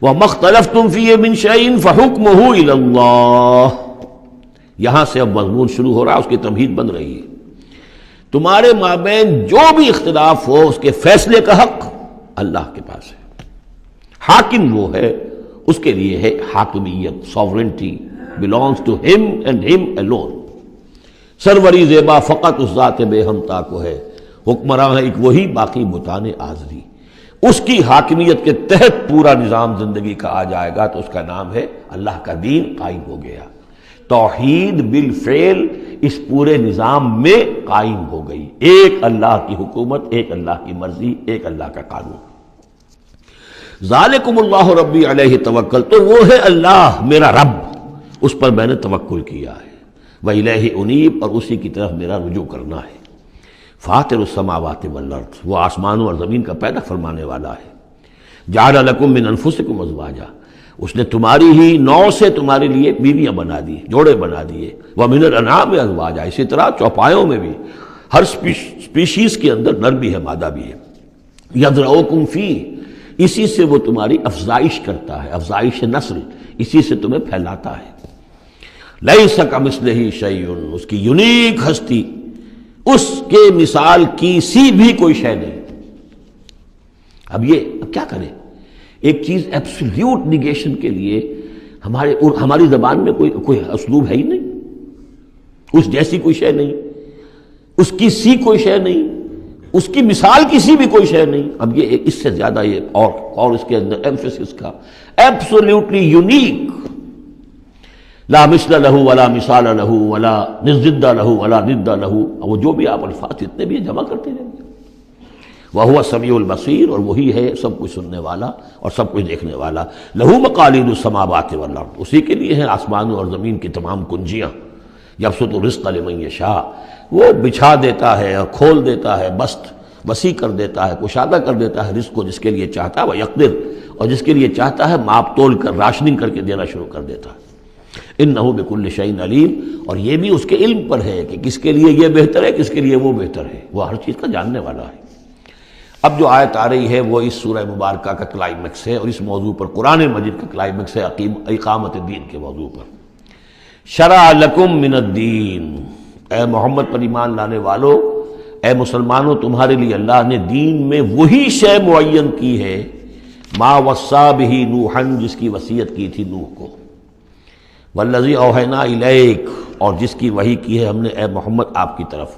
وَمَا اخْتَلَفْتُمْ فِيهِ مِنْ شَيْءٍ فَحُكْمُهُ إِلَى اللَّهِ۔ یہاں سے اب مضمون شروع ہو رہا ہے، اس کی تمہید بن رہی ہے۔ تمہارے مابین جو بھی اختلاف ہو اس کے فیصلے کا حق اللہ کے پاس ہے۔ حاکم وہ ہے، اس کے لیے ہے حاکمیت، sovereignty belongs to him and him alone۔ سروری زیبا فقط اس ذات بے ہمتا کو ہے، حکمراں ہے ایک وہی، باقی بتان آزری۔ اس کی حاکمیت کے تحت پورا نظام زندگی کا آ جائے گا تو اس کا نام ہے اللہ کا دین قائم ہو گیا۔ توحید بالفعل اس پورے نظام میں قائم ہو گئی، ایک اللہ کی حکومت، ایک اللہ کی مرضی، ایک اللہ کا قانون۔ ذالکم اللہ ربی علیہ توکل، تو وہ ہے اللہ میرا رب، اس پر میں نے توکل کیا ہے۔ وَإِلَيْهِ أُنِيبُ، اور اسی کی طرف میرا رجوع کرنا ہے۔ فاطر السماوات والارض، وہ آسمانوں اور زمین کا پیدا فرمانے والا ہے۔ جعل لکم من انفسکم ازواجا، اس نے تمہاری ہی نوع سے تمہارے لیے بیویاں بنا دی، جوڑے بنا دیے۔ وَمِنَ الْأَنْعَامِ أَزْوَاجًا، اسی طرح چوپایوں میں بھی ہر سپیشیز کے اندر نر بھی ہے، مادہ بھی ہے۔ یذرؤکم فیہ، اسی سے وہ تمہاری افزائش کرتا ہے، افزائش نسل، اسی سے تمہیں پھیلاتا ہے۔ لیس کمثلہ شیء، اس کی یونیک ہستی، اس کے مثال کی سی بھی کوئی شے نہیں۔ اب کیا کریں؟ ایک چیز ایبسلیوٹ نیگیشن کے لیے ہماری زبان میں کوئی اسلوب ہے ہی نہیں، اس جیسی کوئی شے نہیں، اس کی سی کوئی شے نہیں، اس کی مثال کی سی بھی کوئی شے نہیں۔ اب یہ اس سے زیادہ یہ اور اس کے اندر ایمفیسس کا ایبسلیوٹلی یونیک، لا مثل لہ ولا مثال لہ ولا ضد لہ ولا ند لہ، وہ جو بھی آپ الفاظ اتنے بھی جمع کرتے رہیں گے۔ وَهُوَ السَّمِيعُ الْبَصِيرُ، اور وہی ہے سب کچھ سننے والا اور سب کچھ دیکھنے والا۔ لَهُ مَقَالِيدُ السَّمَاوَاتِ وَالْأَرْضِ، اسی کے لیے ہیں آسمانوں اور زمین کی تمام کنجیاں۔ يَبْسُطُ الرِّزْقَ لِمَن يَشَاءُ، وہ بچھا دیتا ہے اور کھول دیتا ہے، بسط وسیع کر دیتا ہے، کشادہ کر دیتا ہے رزق کو جس کے لیے چاہتا ہے، وَيَقْدِرُ، اور جس کے لیے چاہتا ہے ماپ تول کر راشننگ کر کے دینا شروع کر دیتا ہے۔ انہ بکل شیء علیم، اور یہ بھی اس کے علم پر ہے کہ کس کے لیے یہ بہتر ہے، کس کے لیے وہ بہتر ہے، وہ ہر چیز کا جاننے والا ہے۔ اب جو آیت آ رہی ہے وہ اس سورہ مبارکہ کا کلائمیکس ہے، اور اس موضوع پر قرآن مجید کا کلائمیکس ہے، اقامت دین کے موضوع پر۔ شرع لکم من الدین، اے محمد پر ایمان لانے والو، اے مسلمانوں، تمہارے لیے اللہ نے دین میں وہی شے معین کی ہے، ما وصی بہ نوحا، جس کی وصیت کی تھی نوح کو، والذی اوحینا الیک، اور جس کی وحی کی ہے ہم نے اے محمد آپ کی طرف۔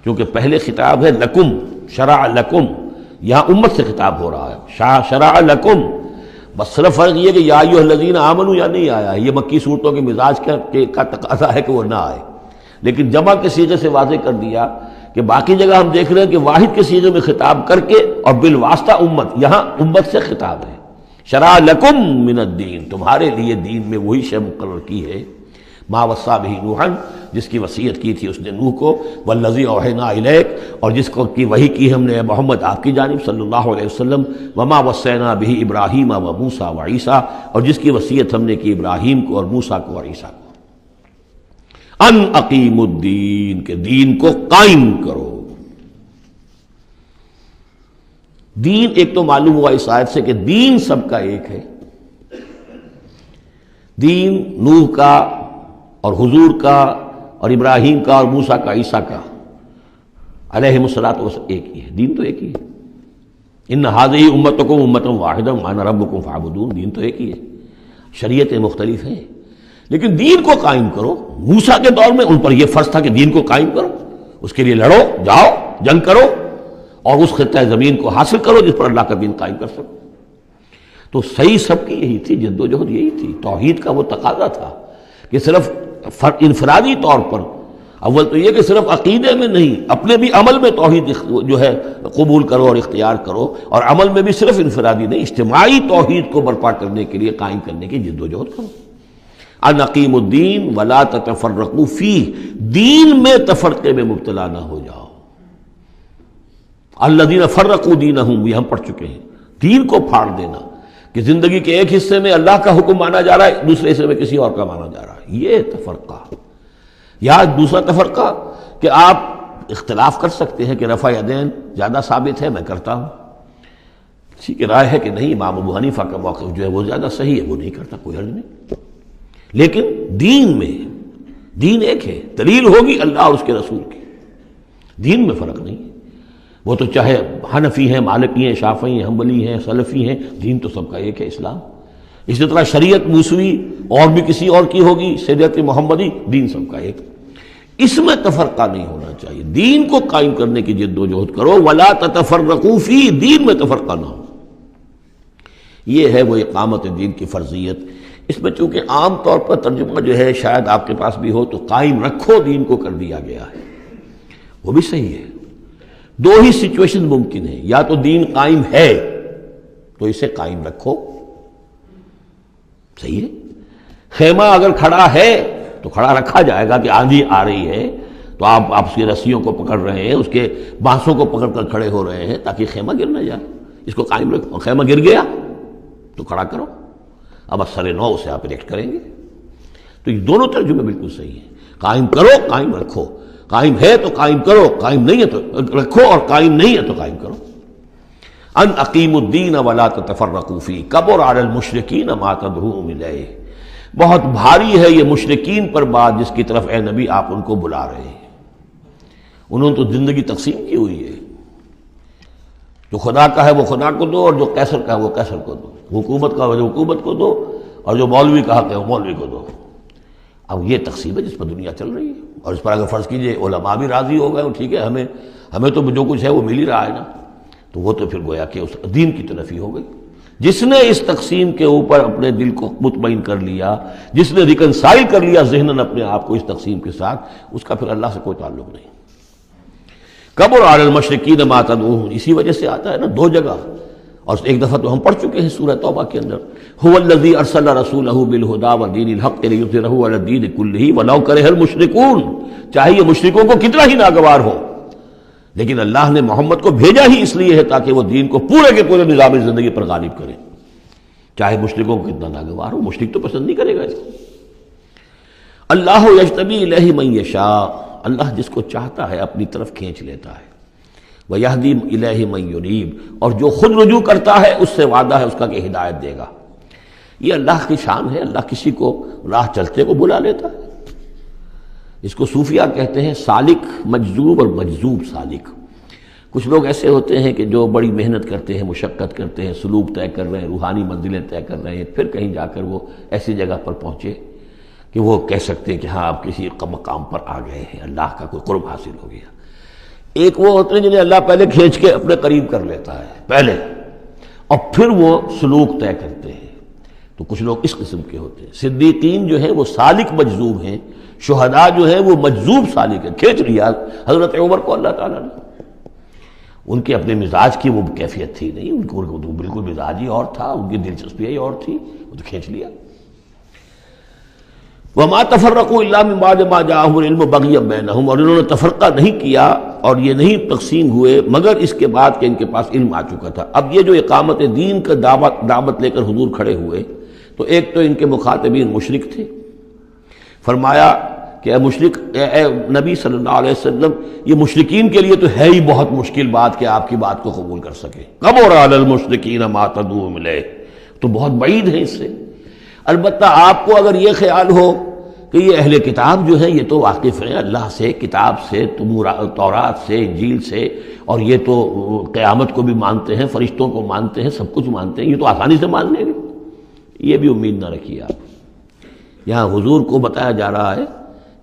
کیونکہ پہلے خطاب ہے لکم، شرع لکم، یہاں امت سے خطاب ہو رہا ہے، شرع لکم، بس صرف فرق یہ کہ یا ایھا الذین آمنوا یا نہیں آیا ہے، یہ مکی صورتوں کے مزاج کا تقاضا ہے کہ وہ نہ آئے، لیکن جمع کے صیغے سے واضح کر دیا کہ باقی جگہ ہم دیکھ رہے ہیں کہ واحد کے صیغے میں خطاب کر کے اور بالواسطہ امت، یہاں امت سے خطاب ہے۔ شرع لکم من الدین، تمہارے لیے دین میں وہی شے مقرر کی ہے، ما وصی بہ نوحا، جس کی وصیت کی تھی اس نے نوح کو، والذی اوحینا الیک، اور جس کو کی وحی کی ہم نے محمد آپ کی جانب صلی اللہ علیہ وسلم، وما وصینا بہ ابراہیم و موسیٰ و عیسیٰ، اور جس کی وصیت ہم نے کی ابراہیم کو اور موسیٰ کو اور عیسیٰ کو، ان اقیموا الدین، کہ دین کو قائم کرو۔ دین ایک تو معلوم ہوا اس آیت سے کہ دین سب کا ایک ہے، دین نوح کا اور حضور کا اور ابراہیم کا اور موسیٰ کا، عیسیٰ کا علیہم الصلاۃ والسلام ایک ہی ہے، دین تو ایک ہی ہے۔ ان ھذہ امتکم امۃ واحدۃ وانا ربکم فاعبدون، دین تو ایک ہی ہے، شریعتیں مختلف ہیں لیکن دین کو قائم کرو۔ موسیٰ کے دور میں ان پر یہ فرض تھا کہ دین کو قائم کرو، اس کے لیے لڑو، جاؤ، جنگ کرو اور اس خطہ زمین کو حاصل کرو جس پر اللہ کا دین قائم کر سکو۔ تو صحیح سب کی یہی تھی، جد و جہد یہی تھی۔ توحید کا وہ تقاضا تھا کہ صرف انفرادی طور پر، اول تو یہ کہ صرف عقیدے میں نہیں، اپنے بھی عمل میں توحید جو ہے قبول کرو اور اختیار کرو، اور عمل میں بھی صرف انفرادی نہیں، اجتماعی توحید کو برپا کرنے کے لیے، قائم کرنے کی جد و جہد کرو۔ ان اقیموا الدین ولا تتفرقوا فیہ، دین میں تفرقے میں مبتلا نہ ہو جاؤ۔ الذین فرقوا دینہم، یہ ہم پڑھ چکے ہیں، دین کو پھاڑ دینا، کہ زندگی کے ایک حصے میں اللہ کا حکم مانا جا رہا ہے، دوسرے حصے میں کسی اور کا مانا جا رہا ہے، یہ تفرقہ۔ یا دوسرا تفرقہ کہ آپ اختلاف کر سکتے ہیں کہ رفع یدین زیادہ ثابت ہے، میں کرتا ہوں، کسی کی رائے ہے کہ نہیں امام ابو حنیفہ کا موقف جو ہے وہ زیادہ صحیح ہے، وہ نہیں کرتا، کوئی حرج نہیں، لیکن دین میں دین ایک ہے، دلیل ہوگی اللہ اور اس کے رسول کی، دین میں فرق نہیں ہے۔ وہ تو چاہے حنفی ہیں، مالکی ہیں، شافعی ہیں، حنبلی ہیں، سلفی ہیں، دین تو سب کا ایک ہے، اسلام۔ اسی طرح شریعت موسوی اور بھی کسی اور کی ہوگی، شریعت محمدی، دین سب کا ایک، اس میں تفرقہ نہیں ہونا چاہیے۔ دین کو قائم کرنے کی جد و جہد کرو، ولا تتفرقوا فی، دین میں تفرقہ نہ ہو۔ یہ ہے وہ اقامت دین کی فرضیت۔ اس میں چونکہ عام طور پر ترجمہ جو ہے شاید آپ کے پاس بھی ہو تو قائم رکھو دین کو کر دیا گیا ہے، وہ بھی صحیح ہے۔ دو ہی سچویشن ممکن ہے، یا تو دین قائم ہے تو اسے قائم رکھو، صحیح ہے۔ خیمہ اگر کھڑا ہے تو کھڑا رکھا جائے گا کہ آندھی آ رہی ہے تو آپ اس کی رسیوں کو پکڑ رہے ہیں، اس کے بانسوں کو پکڑ کر کھڑے ہو رہے ہیں تاکہ خیمہ گر نہ جائے، اس کو قائم رکھو۔ خیمہ گر گیا تو کھڑا کرو، اب اثر نو سے آپ ریکٹ کریں گے۔ تو یہ دونوں ترجمے بالکل صحیح ہیں، قائم کرو، قائم رکھو، قائم ہے تو قائم کرو، قائم نہیں ہے تو رکھو، اور قائم نہیں ہے تو قائم کرو۔ ان اقیموا الدین ولا تتفرقوا فیہ کبر علی المشرکین ما تدعوہم الیہ، بہت بھاری ہے یہ مشرکین پر بات جس کی طرف اے نبی آپ ان کو بلا رہے ہیں۔ انہوں نے تو زندگی تقسیم کی ہوئی ہے، جو خدا کا ہے وہ خدا کو دو، اور جو قیصر کا ہے وہ قیصر کو دو، حکومت کا ہے وہ حکومت کو دو، اور جو مولوی کا حق ہے وہ مولوی کو دو۔ اب یہ تقسیم ہے جس پر دنیا چل رہی ہے، اور اس پر اگر فرض کیجئے علماء بھی راضی ہو گئے، ٹھیک ہے، ہمیں تو جو کچھ ہے وہ مل ہی رہا ہے نا، تو وہ تو پھر گویا کہ اس دین کی طرف ہی ہو گئی۔ جس نے اس تقسیم کے اوپر اپنے دل کو مطمئن کر لیا، جس نے ریکنسائل کر لیا ذہناً اپنے آپ کو اس تقسیم کے ساتھ، اس کا پھر اللہ سے کوئی تعلق نہیں۔ کبر علی المشرکین ما تدعوہم، اسی وجہ سے آتا ہے نا دو جگہ، اور ایک دفعہ تو ہم پڑھ چکے ہیں سورہ توبہ کے اندر، هو الذی ارسل رسولہ بالہدی ودین الحق لیظہرہ علی الدین کلہ ولو کرہ المشرکون، چاہے یہ مشرکوں کو کتنا ہی ناگوار ہو، لیکن اللہ نے محمد کو بھیجا ہی اس لیے ہے تاکہ وہ دین کو پورے کے پورے نظام زندگی پر غالب کرے، چاہے مشرکوں کو کتنا ناگوار ہو، مشرک تو پسند نہیں کرے گا اس کو۔ اللہ یجتبی الیہ من یشاء، اللہ جس کو چاہتا ہے اپنی طرف کھینچ لیتا ہے، وَيَهْدِي إِلَيْهِ مَن يُنِيبُ، اور جو خود رجوع کرتا ہے اس سے وعدہ ہے اس کا کہ ہدایت دے گا۔ یہ اللہ کی شان ہے، اللہ کسی کو راہ چلتے کو بلا لیتا ہے۔ اس کو صوفیہ کہتے ہیں سالک مجذوب اور مجذوب سالک۔ کچھ لوگ ایسے ہوتے ہیں کہ جو بڑی محنت کرتے ہیں، مشقت کرتے ہیں، سلوک طے کر رہے ہیں، روحانی منزلیں طے کر رہے ہیں، پھر کہیں جا کر وہ ایسی جگہ پر پہنچے کہ وہ کہہ سکتے ہیں کہ ہاں آپ کسی مقام پر آ گئے ہیں، اللہ کا کوئی قرب حاصل ہو گیا۔ ایک وہ ہوتے ہیں جنہیں اللہ پہلے کھینچ کے اپنے قریب کر لیتا ہے پہلے، اور پھر وہ سلوک طے کرتے ہیں، تو کچھ لوگ اس قسم کے ہوتے ہیں۔ صدیقین جو ہیں وہ سالک مجذوب ہیں، شہداء جو ہیں وہ مجذوب سالک ہیں، کھینچ لیا حضرت عمر کو اللہ تعالیٰ نے۔ ان کے اپنے مزاج کی وہ کیفیت تھی نہیں، ان کو بالکل مزاج ہی اور تھا، ان کی دلچسپی ہی اور تھی، وہ تو کھینچ لیا۔ وما تفرقوا الا من بعد ما جاءهم العلم بغيا بينهم، اور انہوں نے تفرقہ نہیں کیا اور یہ نہیں تقسیم ہوئے مگر اس کے بعد کہ ان کے پاس علم آ چکا تھا۔ اب یہ جو اقامت دین کا دعوت لے کر حضور کھڑے ہوئے تو ایک تو ان کے مخاطبین مشرک تھے، فرمایا کہ اے مشرک، اے نبی صلی اللہ علیہ وسلم، یہ مشرکین کے لیے تو ہے ہی بہت مشکل بات کہ آپ کی بات کو قبول کر سکے، کبر علی المشرکین ما تدعوہم الیہ، تو بہت بعید ہے اس سے۔ البتہ آپ کو اگر یہ خیال ہو کہ یہ اہل کتاب جو ہیں یہ تو واقف ہیں اللہ سے، کتاب سے، تورات سے، انجیل سے، اور یہ تو قیامت کو بھی مانتے ہیں، فرشتوں کو مانتے ہیں، سب کچھ مانتے ہیں، یہ تو آسانی سے مان لیں گے، یہ بھی امید نہ رکھیے آپ۔ یہاں حضور کو بتایا جا رہا ہے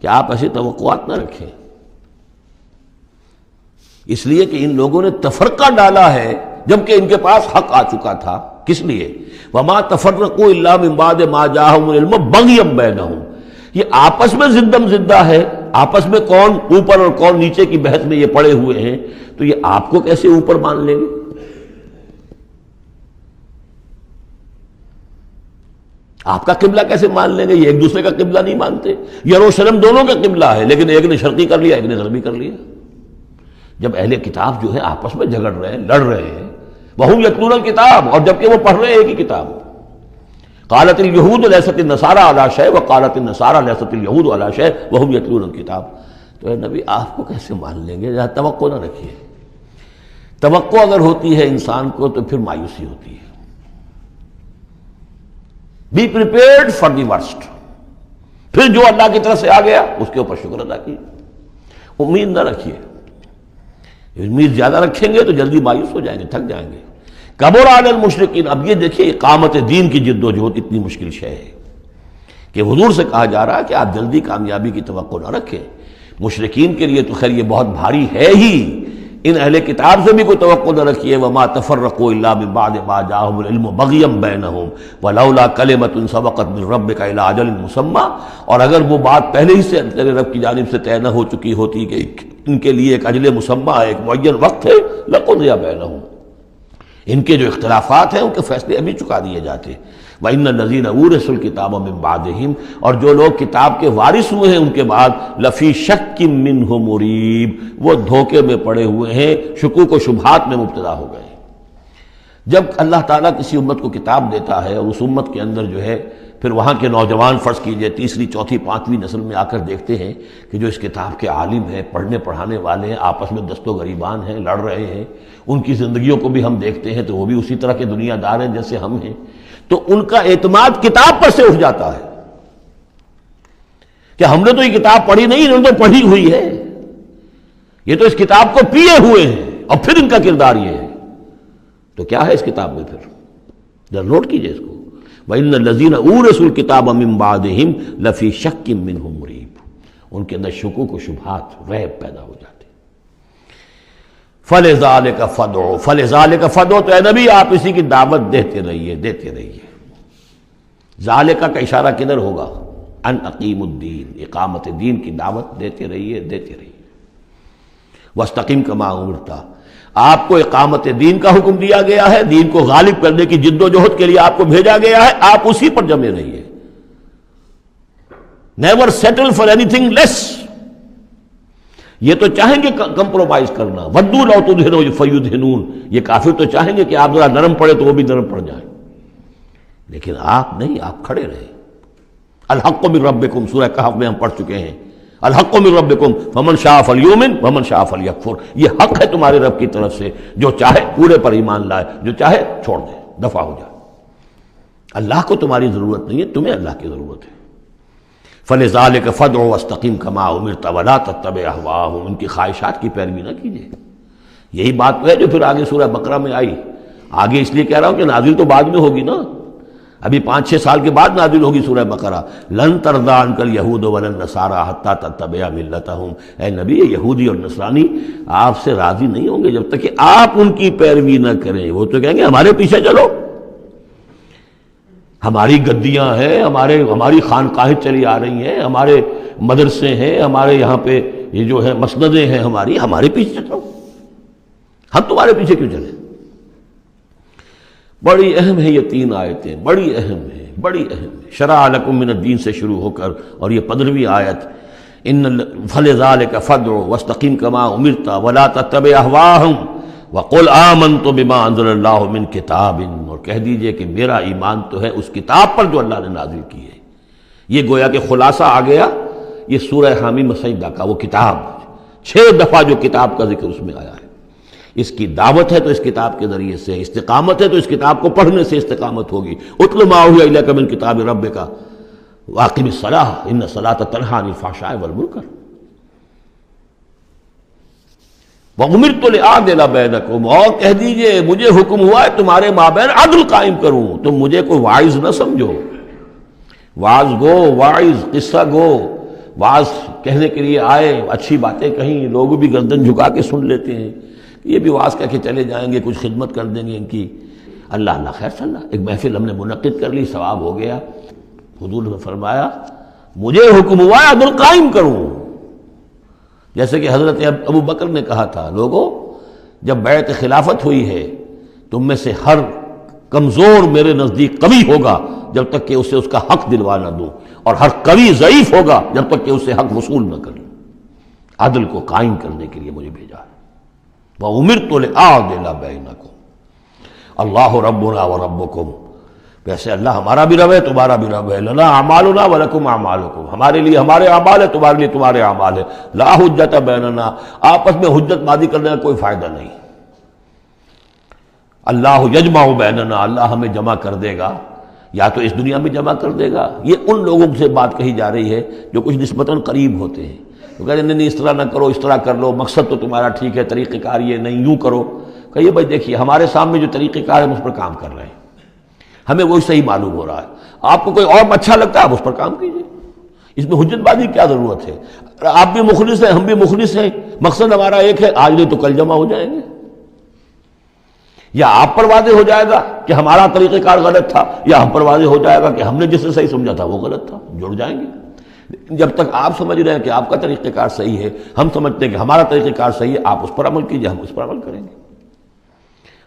کہ آپ ایسی توقعات نہ رکھیں، اس لیے کہ ان لوگوں نے تفرقہ ڈالا ہے جبکہ ان کے پاس حق آ چکا تھا۔ کس لیے؟ وما تفرقوا الا من بعد ما جاءهم العلم بغيا بينهم، یہ آپس میں زدم زدہ ہے، آپس میں کون اوپر اور کون نیچے کی بحث میں یہ پڑے ہوئے ہیں، تو یہ آپ کو کیسے اوپر مان لیں گے؟ آپ کا قبلہ کیسے مان لیں گے؟ یہ ایک دوسرے کا قبلہ نہیں مانتے، یروشلم دونوں کا قبلہ ہے لیکن ایک نے شرقی کر لیا، ایک نے غربی کر لیا۔ جب اہل کتاب جو ہے آپس میں جھگڑ رہے ہیں، لڑ رہے ہیں، وَهُمْ يَتْلُونَ الْكِتَابَ، اور جبکہ وہ پڑھ رہے ہیں ایک ہی کتاب۔ قالت اليهود ليست النصارى على شيء وقالت النصارى ليست اليهود على شيء وهم يتلون الكتاب۔ تو اے نبی آپ کو کیسے مان لیں گے؟ توقع نہ رکھیے۔ توقع اگر ہوتی ہے انسان کو تو پھر مایوسی ہوتی ہے. Be prepared for the worst. پھر جو اللہ کی طرف سے آ گیا اس کے اوپر شکر ادا کیجیے. امید نہ رکھیے. امید زیادہ رکھیں گے تو جلدی مایوس ہو جائیں گے, تھک جائیں گے. کبر علی المشرکین. اب یہ دیکھیے اقامت دین کی جد و جہد اتنی مشکل شے ہے کہ حضور سے کہا جا رہا ہے کہ آپ جلدی کامیابی کی توقع نہ رکھیں. مشرکین کے لیے تو خیر یہ بہت بھاری ہے ہی, ان اہل کتاب سے بھی کوئی توقع نہ رکھیے. وما تفرقوا الا من بعد ما جاءهم العلم بغيا بينهم ولولا كلمة سبقت من ربك الى اجل مسمى. اور اگر وہ بات پہلے ہی سے تیرے رب کی جانب سے طے نہ ہو چکی ہوتی کہ ان کے لیے ایک اجل مسمى, ایک معین وقت ہے, لقضي بينهم. ان کے جو اختلافات ہیں ان کے فیصلے ابھی چکا دیے جاتے. وَإِنَّ الَّذِينَ أُورِثُوا الْكِتَابَ مِن بَعْدِهِمْ. اور جو لوگ کتاب کے وارث ہوئے ہیں ان کے بعد, لَفِي شَكٍّ مِّنْهُ مُرِيبٍ. وہ دھوکے میں پڑے ہوئے ہیں, شکوک و شبہات میں مبتلا ہو گئے. جب اللہ تعالیٰ کسی امت کو کتاب دیتا ہے اور اس امت کے اندر جو ہے پھر وہاں کے نوجوان فرض کیجئے تیسری چوتھی پانچویں نسل میں آ کر دیکھتے ہیں کہ جو اس کتاب کے عالم ہیں, پڑھنے پڑھانے والے ہیں, آپس میں دست و گریبان ہیں, لڑ رہے ہیں, ان کی زندگیوں کو بھی ہم دیکھتے ہیں تو وہ بھی اسی طرح کے دنیا دار ہیں جیسے ہم ہیں, تو ان کا اعتماد کتاب پر سے اٹھ جاتا ہے کہ ہم نے تو یہ کتاب پڑھی نہیں, انہوں نے تو پڑھی ہوئی ہے, یہ تو اس کتاب کو پیے ہوئے ہیں, اور پھر ان کا کردار یہ ہے. تو کیا ہے اس کتاب میں پھر, ذرا نوٹ کیجئے اس کو. وَإِنَّ الَّذِينَ أُورِثُوا الْكِتَابَ مِن بَعْدِهِمْ لَفِي شَكٍّ مِّنْهُ مُرِيبٍ. ان کے اندر شکوک و شبہات, ریب پیدا ہو جاتے. فَلِذَلِكَ فَادْعُ. فَلِذَلِكَ فَادْعُ. تو اے نبی آپ اسی کی دعوت دیتے رہیے, دیتے رہیے. ذالکہ کا اشارہ کدھر ہوگا؟ ان اقیم الدین, اقامت دین کی دعوت دیتے رہیے, دیتے رہیے. وَاسْتَقِمْ كَمَا أُمِرْتَ. آپ کو اقامت دین کا حکم دیا گیا ہے, دین کو غالب کرنے کی جد و جہد کے لیے آپ کو بھیجا گیا ہے, آپ اسی پر جمے رہیے. Never settle for anything less. یہ تو چاہیں گے کمپرومائز کرنا, ودوا لو تدہنوا فیدہنون. یہ کافر تو چاہیں گے کہ آپ ذرا نرم پڑے تو وہ بھی نرم پڑ جائیں, لیکن آپ نہیں, آپ کھڑے رہے. الحق من ربکم, سورہ کہف میں ہم پڑھ چکے ہیں, الحق من ربکم فمن شاء فلیؤمن ومن شاء فلیکفر. یہ حق ہے تمہارے رب کی طرف سے, جو چاہے پورے پر ایمان لائے, جو چاہے چھوڑ دے, دفع ہو جائے. اللہ کو تمہاری ضرورت نہیں ہے, تمہیں اللہ کی ضرورت ہے. فَلِذَلِكَ فَادْعُ وَاسْتَقِمْ كَمَا أُمِرْتَ وَلَا تَتَّبِعْ أَهْوَاءَهُمْ. ان کی خواہشات کی پیروی نہ کیجیے. یہی بات ہے جو پھر آگے سورہ بقرہ میں آئی. آگے اس لیے کہہ رہا ہوں کہ نازل تو بعد میں ہوگی نا, ابھی 5-6 سال کے بعد نازل ہوگی سورہ بقرہ. لن ترضى عنك اليهود ولا النصارى حتى تتبع ملتهم. اے نبی, یہ یہودی اور نصرانی آپ سے راضی نہیں ہوں گے جب تک کہ آپ ان کی پیروی نہ کریں. وہ تو کہیں گے ہمارے پیچھے چلو, ہماری گدیاں ہیں, ہماری خانقاہیں چلی آ رہی ہیں, ہمارے مدرسے ہیں, ہمارے یہاں پہ یہ جو ہے مسندیں ہیں ہمارے پیچھے چلو, ہم تمہارے پیچھے کیوں چلیں. بڑی اہم ہے یہ 3 آیتیں, بڑی اہم ہے, بڑی اہم ہے. شرع لکم من الدین سے شروع ہو کر اور یہ 15ویں آیت, فلذلک فادع واستقم کما امرت ولا تتبع اهواءهم وقل آمنت بما انزل اللہ من کتاب. اور کہہ دیجئے کہ میرا ایمان تو ہے اس کتاب پر جو اللہ نے نازل کی ہے. یہ گویا کہ خلاصہ آ گیا یہ سورہ حامیم سجدہ کا, وہ کتاب 6 دفعہ جو کتاب کا ذکر اس میں آیا ہے. اس کی دعوت ہے تو اس کتاب کے ذریعے سے, استقامت ہے تو اس کتاب کو پڑھنے سے استقامت ہوگی. اتل ما اوحی الیک من کتاب ربک واقم الصلاۃ ان الصلاۃ تنہی عن الفحشاء والمنکر وامرت لأعدل بینکم. اور کہہ دیجئے مجھے حکم ہوا ہے تمہارے مابین عدل قائم کروں. تم مجھے کوئی واعظ نہ سمجھو, واعظ گو, واعظ قصہ گو, واعظ کہنے کے لیے آئے, اچھی باتیں کہیں, لوگ بھی گردن جھکا کے سن لیتے ہیں, یہ بھی واعظ کہہ کے چلے جائیں گے, کچھ خدمت کر دیں گے ان کی. اللہ اللہ خیر صلی اللہ, ایک محفل ہم نے منعقد کر لی, ثواب ہو گیا. حضور نے فرمایا مجھے حکم ہوا ہے عدل قائم کروں. جیسے کہ حضرت ابو بکر نے کہا تھا, لوگوں جب بیعت خلافت ہوئی ہے تم میں سے ہر کمزور میرے نزدیک قوی ہوگا جب تک کہ اسے اس کا حق دلوا نہ دوں, اور ہر قوی ضعیف ہوگا جب تک کہ اسے حق وصول نہ کروں. عدل کو قائم کرنے کے لیے مجھے بھیجا ہے. وَأُمِرْتُ لِأَعْدِلَ بَيْنَكُمْ اللَّهُ رَبُّنَا وَرَبُّكُمْ. ویسے اللہ ہمارا بھی رب ہے, تمہارا بھی رب ہے. لَنَا أَعْمَالُنَا وَلَكُمْ أَعْمَالُكُمْ. ہمارے لیے ہمارے اعمال ہے, تمہارے لیے تمہارے اعمال ہے. لَا حُجَّةَ بَيْنَنَا. آپس میں حجت بازی کرنے کا کوئی فائدہ نہیں. اللہ یجمع بیننا، اللہ ہمیں جمع کر دے گا، یا تو اس دنیا میں جمع کر دے گا۔ یہ ان لوگوں سے بات کہی جا رہی ہے جو کچھ نسبتاً قریب ہوتے ہیں، تو کہتے ہیں نہیں اس طرح نہ کرو، اس طرح کر لو، مقصد تو تمہارا ٹھیک ہے، طریقہ کار یہ نہیں، یوں کرو۔ کہیے بھائی دیکھیے ہمارے سامنے جو طریقہ کار ہے ہم اس پر کام کر رہے ہیں، ہمیں وہی صحیح معلوم ہو رہا ہے، آپ کو کوئی اور اچھا لگتا ہے آپ اس پر کام کیجیے، اس میں حجت بازی کیا ضرورت ہے؟ آپ بھی مخلص ہیں، ہم بھی مخلص ہیں، مقصد ہمارا ایک ہے، آج نہیں تو کل جمع ہو جائیں گے۔ یا آپ پر واضح ہو جائے گا کہ ہمارا طریقہ کار غلط تھا، یا ہم پر واضح ہو جائے گا کہ ہم نے جسے صحیح سمجھا تھا وہ غلط تھا، جڑ جائیں گے۔ جب تک آپ سمجھ رہے ہیں کہ آپ کا طریقہ کار صحیح ہے، ہم سمجھتے ہیں کہ ہمارا طریقہ کار صحیح ہے، آپ اس پر عمل کیجیے، ہم اس پر عمل کریں گے۔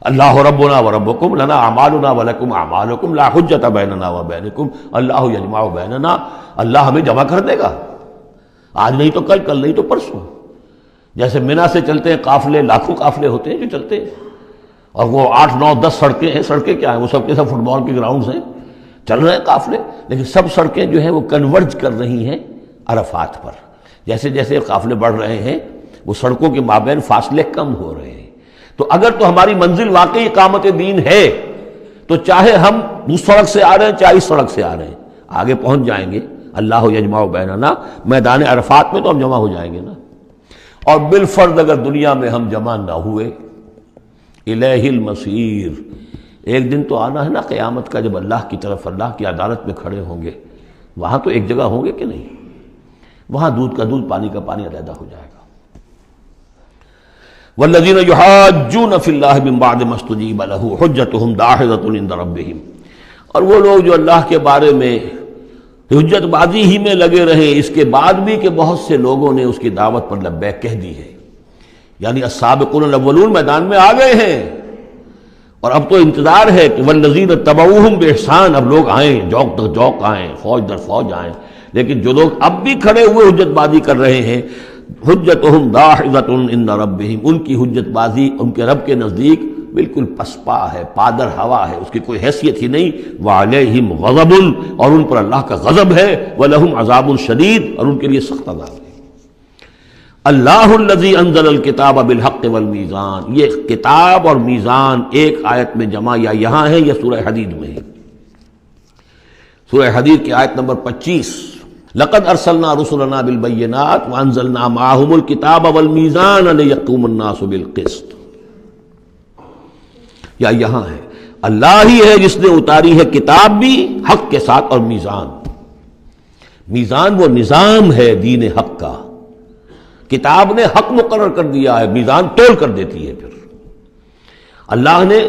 اللہ ربنا وربکم لنا اعمالنا ولکم اعمالکم لا حجۃ بیننا وبینکم اللہ یجمع بیننا، اللہ ہمیں جمع کر دے گا، آج نہیں تو کل، کل نہیں تو پرسوں۔ جیسے منی سے چلتے ہیں قافلے، لاکھوں قافلے ہوتے ہیں جو چلتے ہیں، اور وہ 8 9 10 سڑکیں ہیں، سڑکیں کیا ہیں، وہ سب کے سب فٹ بال کے گراؤنڈز ہیں، چل رہے ہیں قافلے، لیکن سب سڑکیں جو ہیں وہ کنورج کر رہی ہیں عرفات پر۔ جیسے جیسے قافلے بڑھ رہے ہیں وہ سڑکوں کے مابین فاصلے کم ہو رہے ہیں۔ تو اگر تو ہماری منزل واقعی اقامت دین ہے تو چاہے ہم اس سڑک سے آ رہے ہیں چاہے اس سڑک سے آ رہے ہیں، آگے پہنچ جائیں گے۔ اللہ یجمع بیننا، میدان عرفات میں تو ہم جمع ہو جائیں گے نا۔ اور بالفرض اگر دنیا میں ہم جمع نہ ہوئے، الیہ المصیر، ایک دن تو آنا ہے نا قیامت کا، جب اللہ کی طرف اللہ کی عدالت میں کھڑے ہوں گے، وہاں تو ایک جگہ ہوں گے کہ نہیں؟ وہاں دودھ کا دودھ پانی کا پانی علیحدہ ہو جائے گا۔ والذین یحاجون فی اللہ من بعد ما استجیب لہ حجتہم داحضۃ عند ربہم، اور وہ لوگ جو اللہ کے بارے میں حجت بازی ہی میں لگے رہے اس کے بعد بھی کہ بہت سے لوگوں نے اس کی دعوت پر لبیک کہہ دی ہے، یعنی السابقون الاولون میدان میں آ گئے ہیں، اور اب تو انتظار ہے کہ والذین تبعوہم بإحسان، اب لوگ آئیں، جوق در جوق آئیں، فوج در فوج آئیں، لیکن جو لوگ اب بھی کھڑے ہوئے حجت بازی کر رہے ہیں، حجتہم داحضۃ عند ربہم، ان کی حجت بازی ان کے رب کے نزدیک بالکل پسپا ہے، پادر ہوا ہے، اس کی کوئی حیثیت ہی نہیں۔ وعلیہم غضب، اور ان پر اللہ کا غضب ہے، ولہم عذاب شدید، اور ان کے لیے سخت عذاب ہے۔ اللہ الذی انزل الکتاب بالحق والمیزان، یہ کتاب اور میزان ایک آیت میں جمع یا یہاں ہے یا سورہ حدید میں ہے۔ سورہ حدید کی آیت نمبر 25، لقد ارسلنا رسلنا بالبینات وانزلنا معهم الکتاب والمیزان لیقوم الناس بالقسط، یا یہاں ہے اللہ ہی ہے جس نے اتاری ہے کتاب بھی حق کے ساتھ اور میزان۔ میزان وہ نظام ہے دین حق کا، کتاب نے حق مقرر کر دیا ہے، میزان تول کر دیتی ہے۔ پھر اللہ نے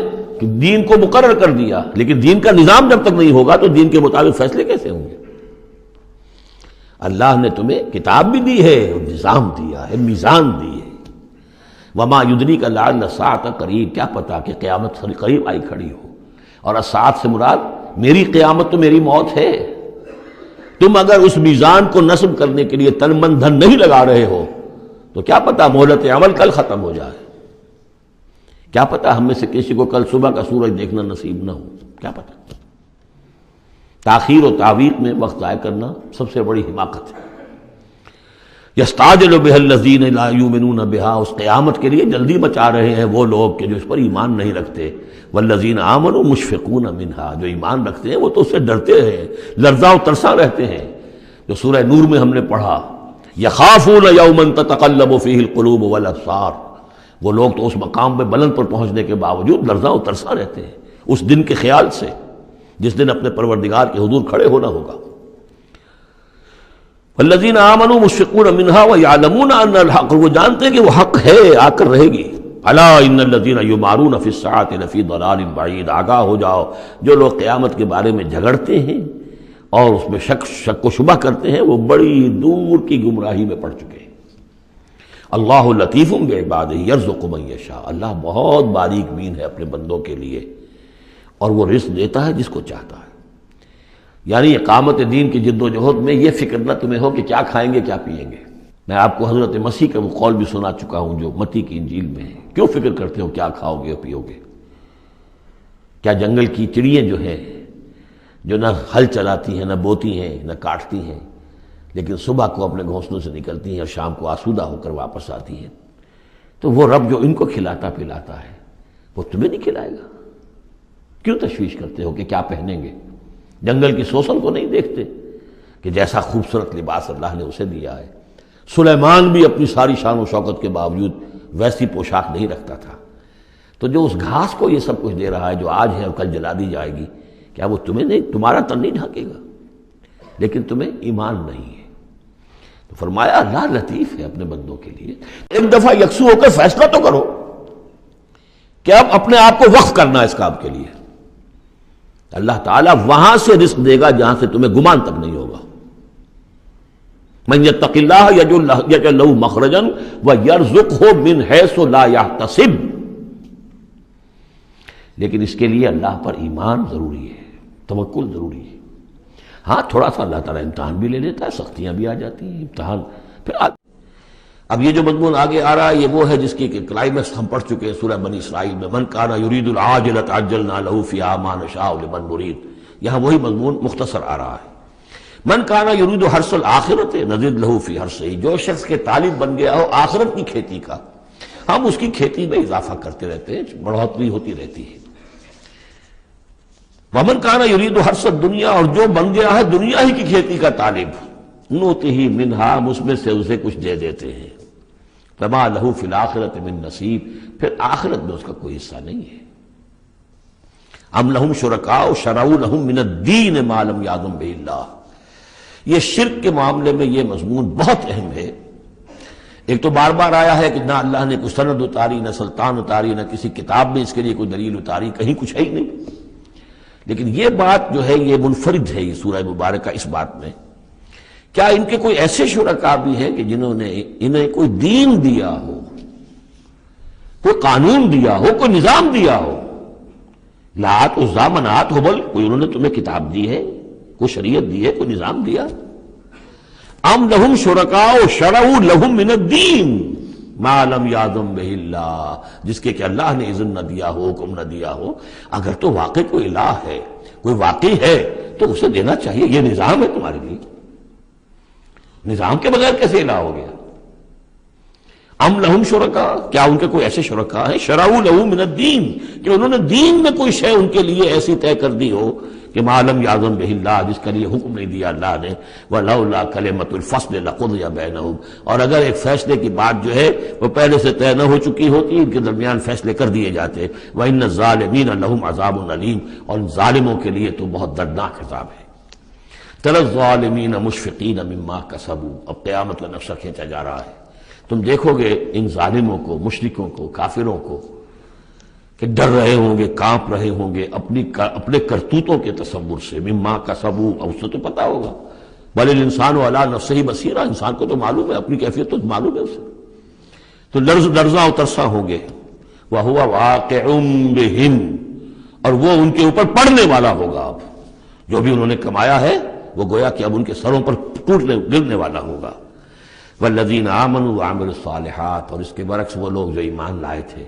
دین کو مقرر کر دیا، لیکن دین کا نظام جب تک نہیں ہوگا تو دین کے مطابق فیصلے کیسے ہوں گے؟ اللہ نے تمہیں کتاب بھی دی ہے، نظام دیا ہے، میزان دی ہے۔ وما یدریک لعل الساعۃ قریب، کیا پتا کہ قیامت قریب آئی کھڑی ہو، اور الساعۃ سے مراد میری قیامت تو میری موت ہے۔ تم اگر اس میزان کو نصب کرنے کے لیے تن من دھن نہیں لگا رہے ہو تو کیا پتا مہلت عمل کل ختم ہو جائے، کیا پتا ہم میں سے کسی کو کل صبح کا سورج دیکھنا نصیب نہ ہو، کیا پتا۔ تاخیر و تعویق میں وقت ضائع کرنا سب سے بڑی حماقت ہے۔ یستعجل بها الذین لا یؤمنون بها، اس قیامت کے لیے جلدی مچا رہے ہیں وہ لوگ کہ جو اس پر ایمان نہیں رکھتے۔ والذین آمنوا مشفقون منها، جو ایمان رکھتے ہیں وہ تو اس سے ڈرتے ہیں، لرزاں و ترساں رہتے ہیں، جو سورہ نور میں ہم نے پڑھا یخافون یوما تتقلب فیہ القلوب والابصار، وہ لوگ تو اس مقام پہ بلند پر پہنچنے کے باوجود لرزاں و ترساں رہتے ہیں اس دن کے خیال سے جس دن اپنے پروردگار کے حضور کھڑے ہونا ہوگا۔ والذین آمنوا مشفقون منها ویعلمون ان الحق، وہ جانتے ہیں کہ وہ حق ہے، آ کر رہے گی۔ الا ان الذین یمارون فی الساعۃ لفی ضلال بعید، آگاہ ہو جاؤ جو لوگ قیامت کے بارے میں جھگڑتے ہیں اور اس میں شک و شبہ کرتے ہیں وہ بڑی دور کی گمراہی میں پڑ چکے ہیں۔ اللہ لطیف بعبادہ یرزق من یشاء، اللہ بہت باریک بین ہے اپنے بندوں کے لیے، اور وہ رزق دیتا ہے جس کو چاہتا ہے۔ یعنی اقامت دین کی جد و جہد میں یہ فکر نہ تمہیں ہو کہ کیا کھائیں گے کیا پیئیں گے۔ میں آپ کو حضرت مسیح کا وہ قول بھی سنا چکا ہوں جو متی کی انجیل میں ہے، کیوں فکر کرتے ہو کیا کھاؤ گے اور پیو گے؟ کیا جنگل کی چڑیاں جو ہیں جو نہ ہل چلاتی ہیں، نہ بوتی ہیں، نہ کاٹتی ہیں، لیکن صبح کو اپنے گھونسلوں سے نکلتی ہیں اور شام کو آسودہ ہو کر واپس آتی ہیں، تو وہ رب جو ان کو کھلاتا پلاتا ہے وہ تمہیں نہیں کھلائے گا؟ کیوں تشویش کرتے ہو کہ کیا پہنیں گے؟ جنگل کی سوسن کو نہیں دیکھتے کہ جیسا خوبصورت لباس اللہ نے اسے دیا ہے؟ سلیمان بھی اپنی ساری شان و شوکت کے باوجود ویسی پوشاک نہیں رکھتا تھا۔ تو جو اس گھاس کو یہ سب کچھ دے رہا ہے جو آج ہے اور کل جلا دی جائے گی، کیا وہ تمہیں نہیں، تمہارا تن نہیں ڈھانکے گا؟ لیکن تمہیں ایمان نہیں ہے۔ تو فرمایا اللہ لطیف ہے اپنے بندوں کے لیے۔ ایک دفعہ یکسو ہو کر فیصلہ تو کرو کہ اب اپنے آپ کو وقف کرنا ہے اس کام کے لیے۔ اللہ تعالیٰ وہاں سے رزق دے گا جہاں سے تمہیں گمان تک نہیں ہوگا۔ من یتق اللہ یجعل لہ مخرجا ویرزقہ من حیث لا یحتسب۔ لیکن اس کے لیے اللہ پر ایمان ضروری ہے، توکل ضروری ہے۔ ہاں تھوڑا سا اللہ تعالیٰ امتحان بھی لے لیتا ہے، سختیاں بھی آ جاتی ہیں، امتحان پھر اب یہ جو مضمون آگے آ رہا ہے یہ وہ ہے جس کی کلائمیکس ہم پڑھ چکے ہیں سورہ بنی اسرائیل میں، من کان یرید العاجلۃ عجلنا لہ فیہا ما نشاء لمن نرید۔ یہاں وہی مضمون مختصر آ رہا ہے۔ من کان یرید حرث الآخرۃ نزد لہ فی حرثہ، جو شخص کے طالب بن گیا ہو آخرت کی کھیتی کا، ہم اس کی کھیتی میں اضافہ کرتے رہتے ہیں، بڑھوتری ہوتی رہتی ہے۔ ومن کان یرید حرث الدنیا، اور جو بن گیا ہے دنیا ہی کی کھیتی کا طالب، نؤتہ منہا، ہم اس میں سے اسے کچھ دے دیتے ہیں، فما لہ فی الآخرۃ من نصیب، پھر آخرت میں اس کا کوئی حصہ نہیں ہے۔ ام لہم شرکاء شرعوا لہم من الدین ما لم یأذن بہ اللہ۔ یہ شرک کے معاملے میں یہ مضمون بہت اہم ہے۔ ایک تو بار بار آیا ہے کہ نہ اللہ نے کوئی سند اتاری، نہ سلطان اتاری، نہ کسی کتاب میں اس کے لیے کوئی دلیل اتاری، کہیں کچھ ہے ہی نہیں۔ لیکن یہ بات جو ہے یہ منفرد ہے یہ سورہ مبارکہ اس بات میں، کیا ان کے کوئی ایسے شرکاء بھی ہیں کہ جنہوں نے انہیں کوئی دین دیا ہو، کوئی قانون دیا ہو، کوئی نظام دیا ہو؟ لات عزا منات ہبل، کوئی انہوں نے تمہیں کتاب دی ہے، کوئی شریعت دی ہے، کوئی نظام دیا؟ ام لہم شرکاء شرعوا لہم من الدین ما لم یأذن بہ اللہ، جس کے کہ اللہ نے اذن نہ دیا ہو، حکم نہ دیا ہو۔ اگر تو واقع کوئی الہ ہے، کوئی واقعی ہے، تو اسے دینا چاہیے۔ یہ نظام ہے تمہارے لیے، نظام کے بغیر کیسے الہ ہو گیا؟ ام لہم شرکاء، کیا ان کے کوئی ایسے شرکاء ہیں شرعوا لہ من الدین، کہ انہوں نے دین میں کوئی شے ان کے لیے ایسی طے کر دی ہو کہ ما لم یأذن بہ اللہ، جس کا لیے حکم نہیں دیا اللہ نے، ولولا کلمۃ الفصل لقضی بینہم، اور اگر ایک فیصلے کی بات جو ہے وہ پہلے سے طے نہ ہو چکی ہوتی، ان کے درمیان فیصلے کر دیے جاتے۔ وان الظالمین لہم عذاب علیم، اور ظالموں کے لیے تو بہت دردناک عذاب ہے۔ تری الظالمین مشفقین مما کسبوا، اب قیامت کا نقشہ کھینچا جا رہا ہے۔ تم دیکھو گے ان ظالموں کو، مشرکوں کو، کافروں کو کہ ڈر رہے ہوں گے، کانپ رہے ہوں گے اپنے کرتوتوں کے تصور سے، مما کسبوا، اور اس سے تو پتا ہوگا، بل الانسان علی نفسہ بصیرہ، انسان کو تو معلوم ہے، اپنی کیفیت تو معلوم ہے اسے، تو لرزاں و ترساں ہوں گے۔ وَهُوَ وَاقِعٌ بِهِمْ، اور وہ ان کے اوپر پڑنے والا ہوگا۔ اب جو بھی انہوں نے کمایا ہے وہ گویا کہ اب ان کے سروں پر گرنے والا ہوگا۔ والذین آمنوا وعملوا الصالحات، اور اس کے برعکس وہ لوگ جو ایمان لائے تھے،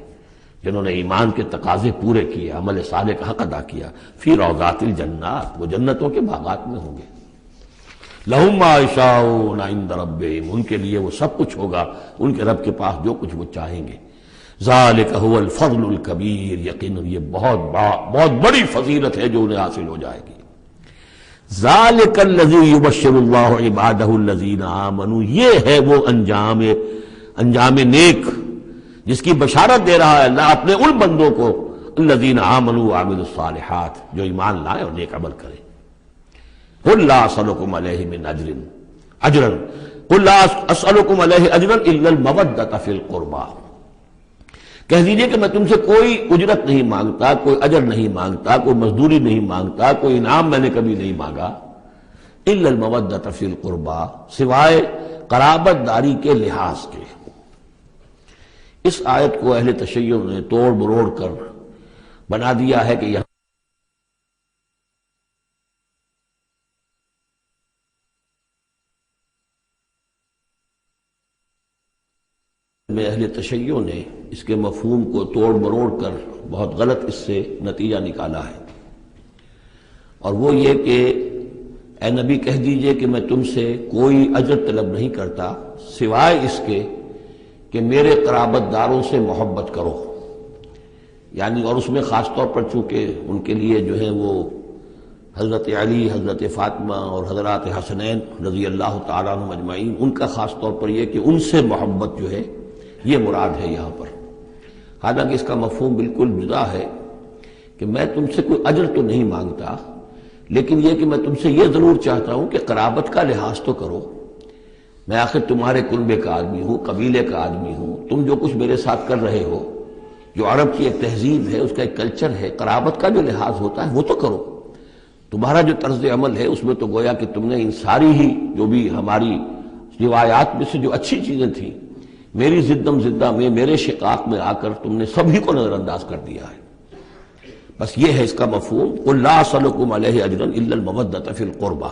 جنہوں نے ایمان کے تقاضے پورے کیے، عمل صالح کا حق ادا کیا، فی روضات الجنات، وہ جنتوں کے باغات میں ہوں گے۔ لہم ما یشاءون عند ربہم، ان کے لیے وہ سب کچھ ہوگا ان کے رب کے پاس جو کچھ وہ چاہیں گے۔ ذالک هو الفضل الکبیر، یقیناً یہ بہت بڑی فضیلت ہے جو انہیں حاصل ہو جائے گی۔ ذالک الذی یبشر اللہ عبادہ الذین آمنوا، یہ ہے وہ انجام نیک جس کی بشارت دے رہا ہے اللہ اپنے ان بندوں کو، الذین آمنوا وعملوا الصالحات، جو ایمان لائے اور نیک عمل کریں۔ قل لا اسألکم علیہ من اجرا قل لا اسألکم علیہ اجرا الا المودۃ فی القربى، کہہ دیجئے کہ میں تم سے کوئی اجرت نہیں مانگتا، کوئی اجر نہیں مانگتا، کوئی مزدوری نہیں مانگتا، کوئی انعام میں نے کبھی نہیں مانگا، الا المودۃ فی القربى، سوائے قرابت داری کے لحاظ کے۔ اس آیت کو اہل تشیع نے توڑ مروڑ کر بنا دیا ہے کہ یہاں میں اہل تشیع نے اس کے مفہوم کو توڑ مروڑ کر بہت غلط اس سے نتیجہ نکالا ہے، اور وہ یہ کہ اے نبی کہہ دیجئے کہ میں تم سے کوئی اجر طلب نہیں کرتا سوائے اس کے کہ میرے قرابت داروں سے محبت کرو، یعنی اور اس میں خاص طور پر چونکہ ان کے لیے جو ہے وہ حضرت علی، حضرت فاطمہ اور حضرات حسنین رضی اللہ تعالیٰ عنہم اجمعین، ان کا خاص طور پر یہ کہ ان سے محبت جو ہے یہ مراد ہے یہاں پر۔ حالانکہ اس کا مفہوم بالکل جدا ہے کہ میں تم سے کوئی اجر تو نہیں مانگتا، لیکن یہ کہ میں تم سے یہ ضرور چاہتا ہوں کہ قرابت کا لحاظ تو کرو، میں آخر تمہارے کنبے کا آدمی ہوں، قبیلے کا آدمی ہوں، تم جو کچھ میرے ساتھ کر رہے ہو، جو عرب کی ایک تہذیب ہے، اس کا ایک کلچر ہے، قرابت کا جو لحاظ ہوتا ہے وہ تو کرو۔ تمہارا جو طرز عمل ہے اس میں تو گویا کہ تم نے ان ساری ہی جو بھی ہماری روایات میں سے جو اچھی چیزیں تھیں، میری زدم زدہ میں، میرے شقاق میں آ کر تم نے سبھی کو نظر انداز کر دیا ہے۔ بس یہ ہے اس کا مفہوم، قُلْ لَا أَسْأَلُكُمْ عَلَيْهِ أَجْرًا إِلَّا الْمَوَدَّةَ فِي الْقُرْبَى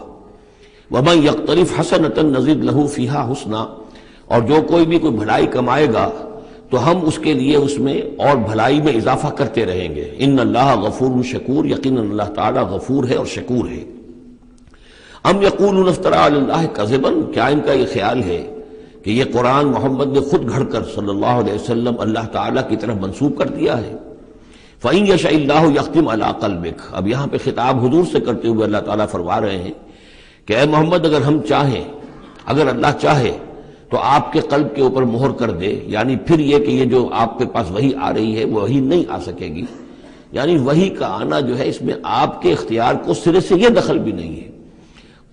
وَمَنْ يَقْتَرِفْ حَسَنَةً نَزِدْ لَهُ فِيهَا حُسْنًا، اور جو کوئی بھی کوئی بھلائی کمائے گا تو ہم اس کے لیے اس میں اور بھلائی میں اضافہ کرتے رہیں گے۔ ان اللہ غفور شکور، یقیناً اللہ تعالیٰ غفور ہے اور شکور ہے۔ ام یقولون افترى علی اللہ کذبا، کیا ان کا یہ خیال ہے کہ یہ قرآن محمد نے خود گھڑ کر صلی اللہ علیہ وسلم اللہ تعالیٰ کی طرف منسوب کر دیا ہے؟ فَإِن يَشَإِ اللَّهُ يَخْتِمْ عَلَىٰ قَلْبِكَ، اب یہاں پہ خطاب حضور سے کرتے ہوئے اللہ تعالیٰ فرما رہے ہیں کہ اے محمد اگر ہم چاہیں، اگر اللہ چاہے تو آپ کے قلب کے اوپر مہر کر دے، یعنی پھر یہ کہ یہ جو آپ کے پاس وحی آ رہی ہے وہ وحی نہیں آ سکے گی، یعنی وحی کا آنا جو ہے اس میں آپ کے اختیار کو سرے سے یہ دخل بھی نہیں ہے۔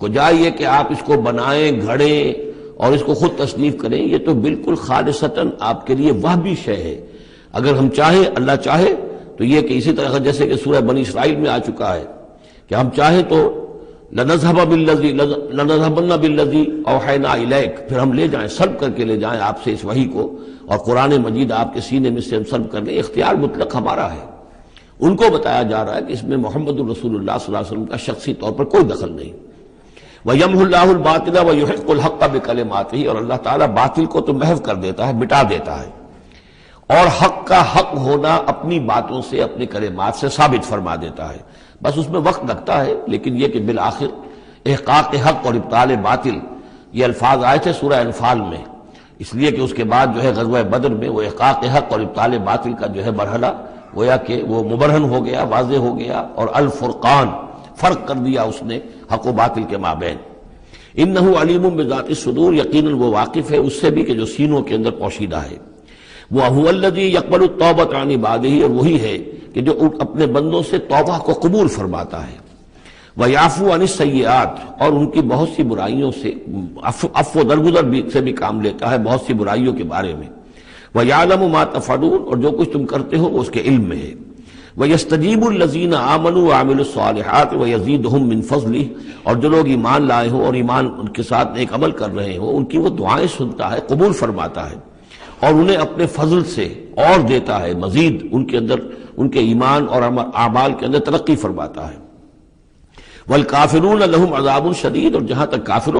کجا یہ کہ آپ اس کو بنائیں، گھڑیں اور اس کو خود تصنیف کریں، یہ تو بالکل خالصتاً آپ کے لیے وہبی شے ہے۔ اگر ہم چاہیں، اللہ چاہے تو یہ کہ اسی طرح جیسے کہ سورہ بنی اسرائیل میں آ چکا ہے کہ ہم چاہیں تو لَنَذْهَبَنَّ بِالَّذِي أَوْحَيْنَا إِلَيْكَ، پھر ہم لے جائیں، سلب کر کے لے جائیں آپ سے اس وحی کو، اور قرآن مجید آپ کے سینے میں سے ہم سلب کر لیں، اختیار مطلق ہمارا ہے۔ ان کو بتایا جا رہا ہے کہ اس میں محمد الرسول اللہ صلی اللہ علیہ وسلم کا شخصی طور پر کوئی دخل نہیں۔ وَيَمْحُو اللَّهُ الْبَاطِلَ وَيُحِقُّ الْحَقَّ بِكَلِمَاتِهِ، اور اللہ تعالیٰ باطل کو تو محو کر دیتا ہے، مٹا دیتا ہے، اور حق کا حق ہونا اپنی باتوں سے، اپنی کلمات سے ثابت فرما دیتا ہے۔ بس اس میں وقت لگتا ہے، لیکن یہ کہ بالآخر احقاق حق اور ابطال باطل، یہ الفاظ آئے تھے سورہ انفال میں، اس لیے کہ اس کے بعد جو ہے غزوہ بدر میں وہ احقاق حق اور ابطال باطل کا جو ہے مرحلہ گویا کہ وہ مبرہن ہو گیا، واضح ہو گیا، اور الفرقان، فرق کر دیا اس نے حق و باطل کے مابین۔ انہ علیم بذات الصدور، یقیناً وہ واقف ہے اس سے بھی کہ جو سینوں کے اندر پوشیدہ ہے۔ وَهُوَ الَّذِي يَقْبَلُ التَّوْبَةَ عَنْ عِبَادِهِ، اور وہی ہے کہ جو اپنے بندوں سے توبہ کو قبول فرماتا ہے۔ وَيَعْفُو عَنِ السَّيِّئَاتِ، اور ان کی بہت سی برائیوں سے عفو درگزر سے بھی کام لیتا ہے بہت سی برائیوں کے بارے میں۔ وَيَعْلَمُ مَا تَفْعَلُونَ، اور جو کچھ تم کرتے ہو وہ اس کے علم میں ہے۔ وَيَسْتَجِيبُ الَّذِينَ آمَنُوا وَعَمِلُوا الصَّالِحَاتِ وَيَزِيدُهُم مِّن فَضْلِهِ، اور جو لوگ ایمان لائے ہوں اور ایمان ان کے ساتھ نیک عمل کر رہے ہوں، ان کی وہ دعائیں سنتا ہے، قبول فرماتا ہے، اور انہیں اپنے فضل سے اور دیتا ہے، مزید ان کے اندر، ان کے ایمان اور اعمال کے اندر ترقی فرماتا ہے۔ والکافرون لہم عذاب شدید، اور جہاں تک کافروں